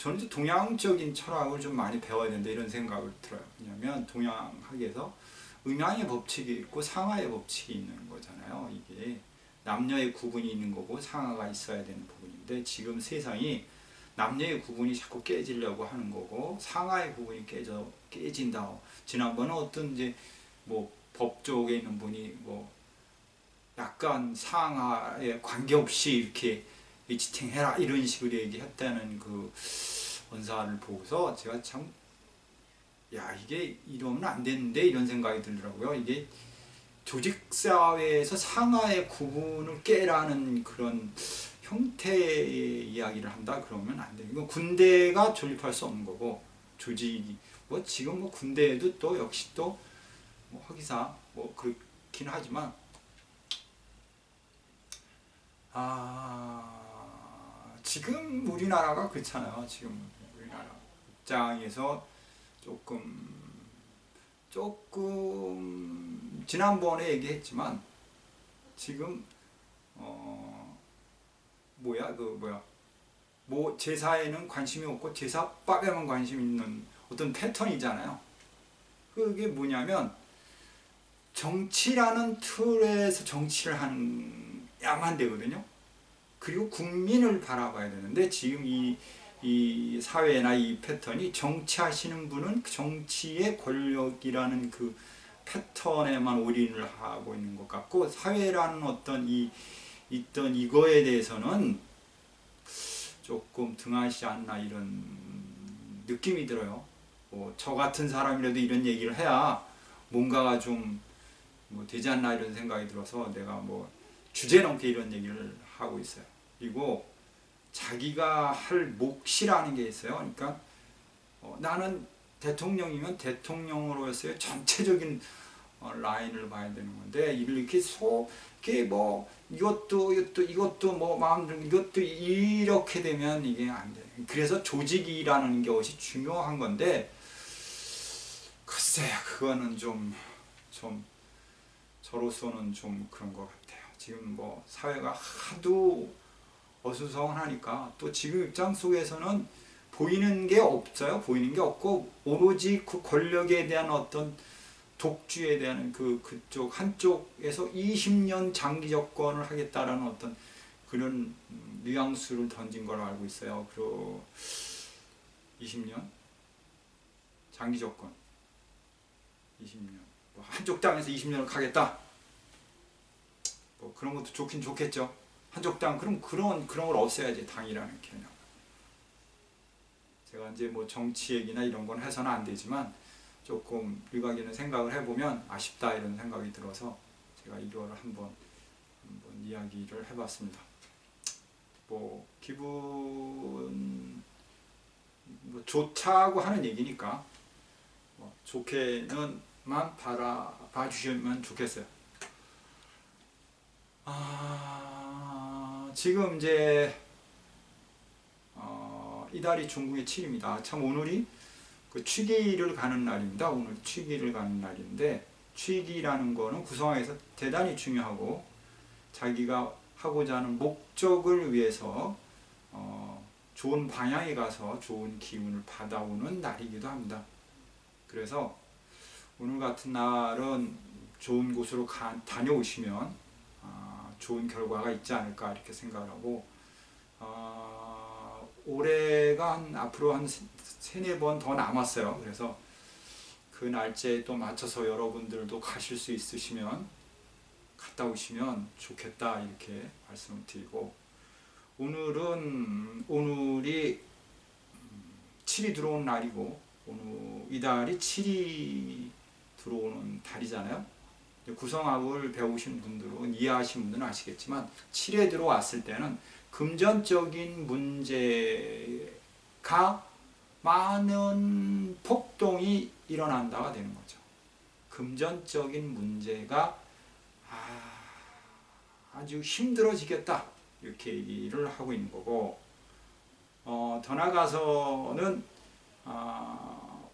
저는 이제 동양적인 철학을 좀 많이 배워야 된다 이런 생각을 들어요. 왜냐하면 동양학에서 음양의 법칙이 있고 상하의 법칙이 있는 거잖아요. 이게 남녀의 구분이 있는 거고 상하가 있어야 되는 부분인데 지금 세상이 남녀의 구분이 자꾸 깨지려고 하는 거고 상하의 구분이 깨진다. 지난번에 어떤 이제 뭐 법 쪽에 있는 분이 뭐 약간 상하에 관계없이 이렇게 지탱해라 이런 식으로 얘기했다는 그 원사를 보고서 제가 참 야 이게 이러면 안 되는데 이런 생각이 들더라고요. 이게 조직사회에서 상하의 구분을 깨라는 그런 형태의 이야기를 한다 그러면 안 돼요. 이건 군대가 존립할 수 없는 거고 조직이 뭐 지금 뭐 군대에도 또 역시 또 뭐 허기사 뭐 그렇긴 하지만 지금 우리나라가 그렇잖아요. 지금 우리나라 입장에서 조금 지난번에 얘기했지만 지금 뭐 제사에는 관심이 없고 제사밥에만 관심 있는 어떤 패턴이잖아요. 그게 뭐냐면 정치라는 틀에서 정치를 해야만 되거든요. 그리고 국민을 바라봐야 되는데 지금 이 사회나 이 패턴이 정치하시는 분은 정치의 권력이라는 그 패턴에만 올인을 하고 있는 것 같고 사회라는 어떤 있던 이거에 대해서는 조금 등하시 않나 이런 느낌이 들어요. 저 같은 사람이라도 이런 얘기를 해야 뭔가가 좀 뭐 되지 않나 이런 생각이 들어서 내가 뭐 주제넘게 이런 얘기를 하고 있어요. 그리고 자기가 할 몫이라는 게 있어요. 그러니까 나는 대통령이면 대통령으로서의 전체적인 라인을 봐야 되는 건데 이렇게 뭐 이것도 뭐 마음대로 이것도 이렇게 되면 이게 안 돼. 그래서 조직이라는 것이 중요한 건데 글쎄 그거는 좀 저로서는 좀 그런 것 같아요. 지금 뭐 사회가 하도 어수선하니까 또 지금 입장 속에서는 보이는 게 없어요. 보이는 게 없고 오로지 그 권력에 대한 어떤 독주에 대한 그쪽 한쪽에서 20년 장기 접권을 하겠다라는 어떤 그런 뉘앙스를 던진 걸로 알고 있어요. 그리고 20년 장기 접권 20년 뭐 한쪽 땅에서 20년을 가겠다. 뭐 그런 것도 좋긴 좋겠죠. 한쪽 당 그럼 그런 걸 없애야지 당이라는 개념. 제가 이제 뭐 정치 얘기나 이런 건 해서는 안 되지만 조금 일각에는 생각을 해보면 아쉽다 이런 생각이 들어서 제가 이거를 한번 이야기를 해봤습니다. 뭐 기분 뭐 좋다고 하는 얘기니까 뭐 좋게는만 바라봐 주시면 좋겠어요. 지금 이제 이달이 중국의 7입니다. 참 오늘이 그 취기를 가는 날입니다. 오늘 취기를 가는 날인데 취기라는 거는 구성화에서 대단히 중요하고 자기가 하고자 하는 목적을 위해서 좋은 방향에 가서 좋은 기운을 받아오는 날이기도 합니다. 그래서 오늘 같은 날은 좋은 곳으로 다녀오시면 좋은 결과가 있지 않을까 이렇게 생각을 하고 올해가 앞으로 한 3-4번 더 남았어요. 그래서 그 날짜에 또 맞춰서 여러분들도 가실 수 있으시면 갔다 오시면 좋겠다 이렇게 말씀을 드리고 오늘이 7이 들어오는 날이고 오늘 이달이 7이 들어오는 달이잖아요. 구성학을 배우신 분들은 이해하신 분들은 아시겠지만 7에 들어왔을 때는 금전적인 문제가 많은 폭동이 일어난다가 되는 거죠. 금전적인 문제가 아주 힘들어지겠다 이렇게 얘기를 하고 있는 거고 더 나아가서는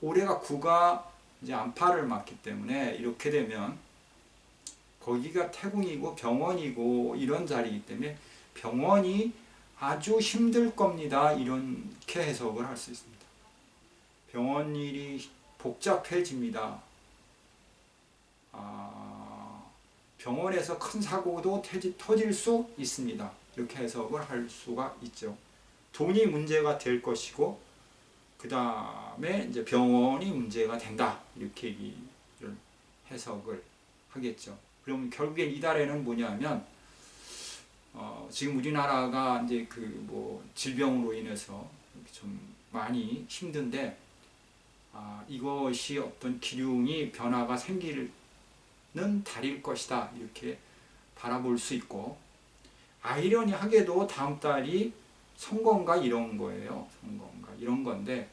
올해가 9가 이제 안파를 맞기 때문에 이렇게 되면 거기가 태궁이고 병원이고 이런 자리이기 때문에 병원이 아주 힘들 겁니다. 이렇게 해석을 할 수 있습니다. 병원 일이 복잡해집니다. 병원에서 큰 사고도 터질 수 있습니다. 이렇게 해석을 할 수가 있죠. 돈이 문제가 될 것이고 그 다음에 이제 병원이 문제가 된다. 이렇게 얘기를 해석을 하겠죠. 그럼 결국엔 이달에는 뭐냐면 지금 우리나라가 이제 그 뭐 질병으로 인해서 좀 많이 힘든데 이것이 어떤 기륭이 변화가 생기는 달일 것이다. 이렇게 바라볼 수 있고 아이러니하게도 다음 달이 선거인가 이런 거예요. 선거인가 이런 건데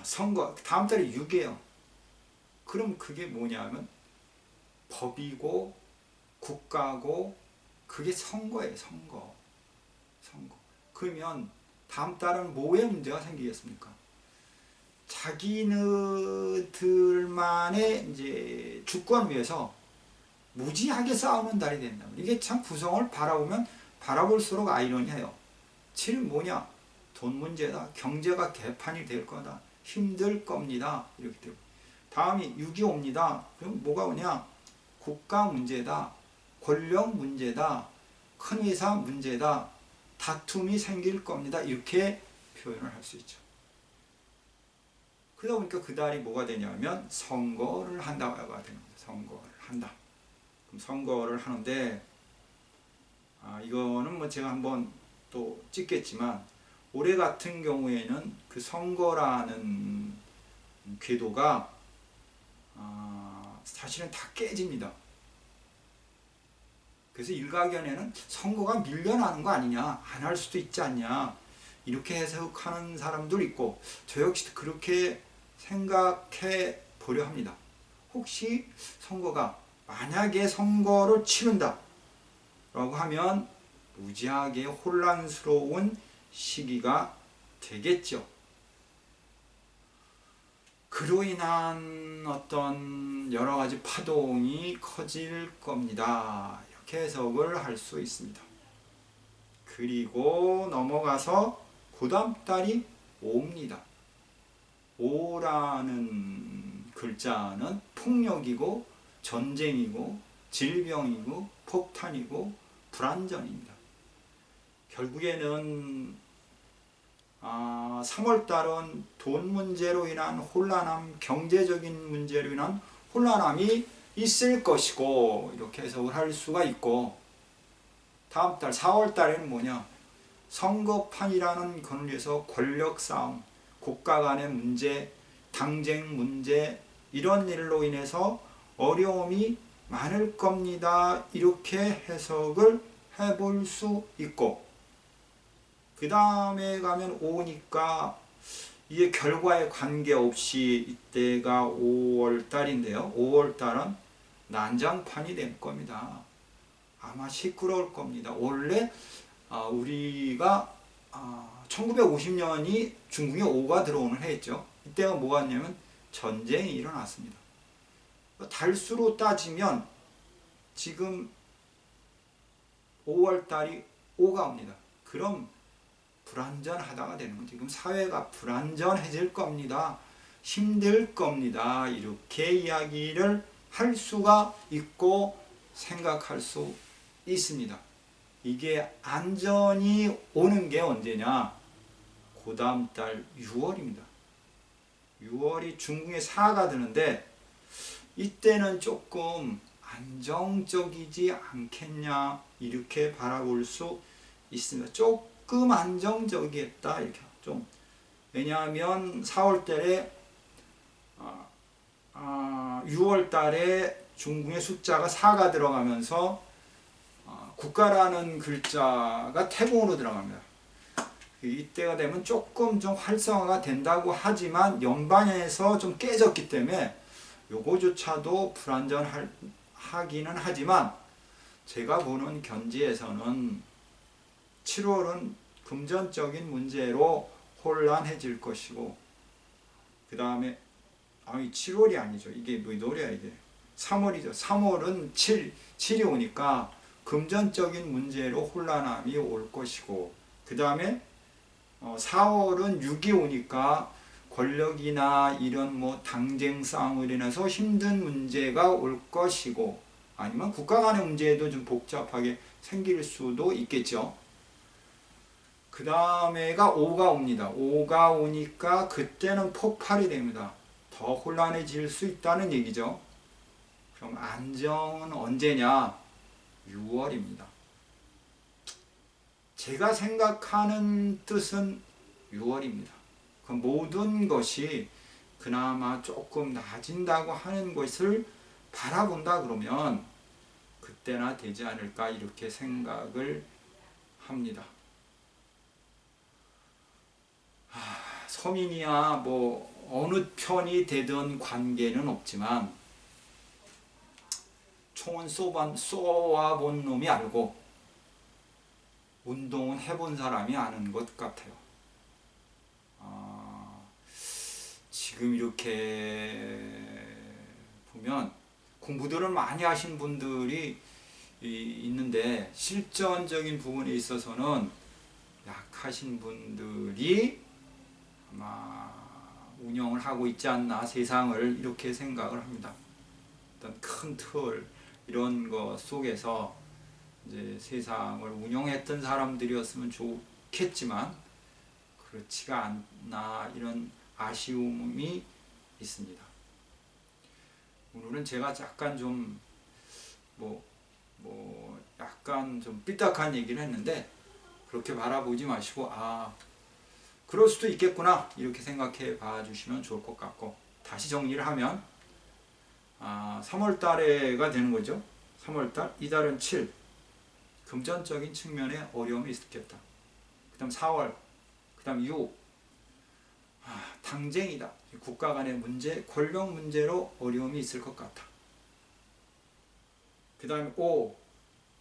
선거 다음 달이 6이에요. 그럼 그게 뭐냐면 법이고 국가고 그게 선거예요. 선거. 그러면 다음 달은 뭐에 문제가 생기겠습니까? 자기네들만의 이제 주권 위해서 무지하게 싸우는 달이 된다. 이게 참 구성을 바라볼수록 아이러니해요. 지금 뭐냐? 돈 문제다. 경제가 개판이 될 거다. 힘들 겁니다. 이렇게 되고. 다음이 6이 옵니다. 그럼 뭐가 오냐? 국가 문제다. 권력 문제다. 큰 회사 문제다. 다툼이 생길 겁니다. 이렇게 표현을 할 수 있죠. 그러다 보니까 그 달이 뭐가 되냐면 선거를 한다가 되는 거죠. 선거를 한다. 그럼 선거를 하는데 이거는 뭐 제가 한번 또 찍겠지만 올해 같은 경우에는 그 선거라는 궤도가 사실은 다 깨집니다. 그래서 일가견에는 선거가 밀려나는 거 아니냐, 안 할 수도 있지 않냐 이렇게 해석하는 사람도 있고 저 역시 그렇게 생각해 보려 합니다. 혹시 선거가 만약에 선거를 치른다 라고 하면 무지하게 혼란스러운 시기가 되겠죠. 그로 인한 어떤 여러 가지 파동이 커질 겁니다. 이렇게 해석을 할 수 있습니다. 그리고 넘어가서 그 다음 달이 5입니다. 5라는 글자는 폭력이고 전쟁이고 질병이고 폭탄이고 불안전입니다. 결국에는 3월달은 돈 문제로 인한 혼란함, 경제적인 문제로 인한 혼란함이 있을 것이고 이렇게 해석을 할 수가 있고 다음 달 4월달에는 뭐냐? 선거판이라는 권리에서 권력 싸움, 국가 간의 문제, 당쟁 문제 이런 일로 인해서 어려움이 많을 겁니다. 이렇게 해석을 해볼 수 있고 그 다음에 가면 5니까 이게 결과에 관계없이 이때가 5월달인데요. 5월달은 난장판이 될 겁니다. 아마 시끄러울 겁니다. 원래 우리가 1950년이 중국에 5가 들어오는 해였죠. 이때가 뭐가 있냐면 전쟁이 일어났습니다. 달수로 따지면 지금 5월달이 5가 옵니다. 그럼 불안전하다가 되는 거죠. 지금 사회가 불안전해질 겁니다. 힘들 겁니다. 이렇게 이야기를 할 수가 있고 생각할 수 있습니다. 이게 안전이 오는 게 언제냐? 그 다음 달 6월입니다. 6월이 중국에 4가 드는데 이때는 조금 안정적이지 않겠냐 이렇게 바라볼 수 있습니다. 조금 안정적이겠다 이렇게 좀 왜냐하면 4월달에 6월달에 중국의 숫자가 4가 들어가면서 국가라는 글자가 태공으로 들어갑니다. 이때가 되면 조금 좀 활성화가 된다고 하지만 연방에서 좀 깨졌기 때문에 요거조차도 불안전하기는 하지만 제가 보는 견지에서는 7월은 금전적인 문제로 혼란해질 것이고 그 다음에 7월이 아니죠. 이게 뭐 노래야 이게 3월이죠. 3월은 7이 오니까 금전적인 문제로 혼란함이 올 것이고, 그 다음에 4월은 6이 오니까 권력이나 이런 뭐 당쟁 싸움으로 인해서 힘든 문제가 올 것이고, 아니면 국가 간의 문제도 좀 복잡하게 생길 수도 있겠죠. 그 다음에가 5가 옵니다. 5가 오니까 그때는 폭발이 됩니다. 더 혼란해질 수 있다는 얘기죠. 그럼 안정은 언제냐? 6월입니다. 제가 생각하는 뜻은 6월입니다. 그 모든 것이 그나마 조금 나아진다고 하는 것을 바라본다 그러면 그때나 되지 않을까 이렇게 생각을 합니다. 서민이야 뭐 어느 편이 되든 관계는 없지만 총은 쏘아본 놈이 알고 운동은 해본 사람이 아는 것 같아요. 지금 이렇게 보면 공부들을 많이 하신 분들이 있는데 실전적인 부분에 있어서는 약하신 분들이 아마 운영을 하고 있지 않나 세상을 이렇게 생각을 합니다. 어떤 큰 틀 이런 것 속에서 이제 세상을 운영했던 사람들이었으면 좋겠지만 그렇지가 않나 이런 아쉬움이 있습니다. 오늘은 제가 약간 좀 약간 좀 삐딱한 얘기를 했는데 그렇게 바라보지 마시고 그럴 수도 있겠구나 이렇게 생각해 봐 주시면 좋을 것 같고, 다시 정리를 하면 3월 달에가 되는 거죠. 3월 달, 이달은 7, 금전적인 측면에 어려움이 있겠다. 그 다음 4월, 그 다음 6, 당쟁이다. 국가 간의 문제, 권력 문제로 어려움이 있을 것 같아. 그 다음에 5,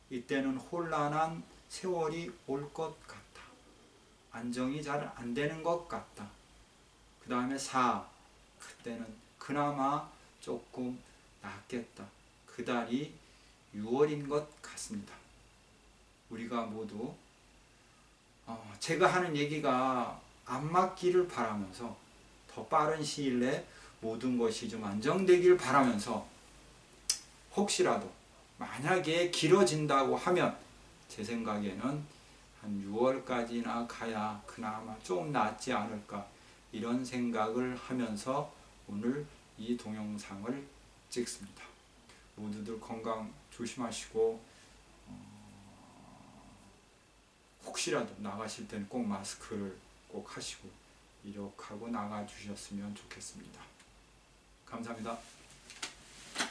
이때는 혼란한 세월이 올 것 같다. 안정이 잘 안 되는 것 같다. 그 다음에 4, 그때는 그나마 조금 낫겠다. 그 달이 6월인 것 같습니다. 우리가 모두 제가 하는 얘기가 안 맞기를 바라면서 더 빠른 시일 내에 모든 것이 좀 안정되기를 바라면서, 혹시라도 만약에 길어진다고 하면 제 생각에는 한 6월까지나 가야 그나마 좀 낫지 않을까 이런 생각을 하면서 오늘 이 동영상을 찍습니다. 모두들 건강 조심하시고 혹시라도 나가실 때는 꼭 마스크를 꼭 하시고 이렇게 하고 나가 주셨으면 좋겠습니다. 감사합니다.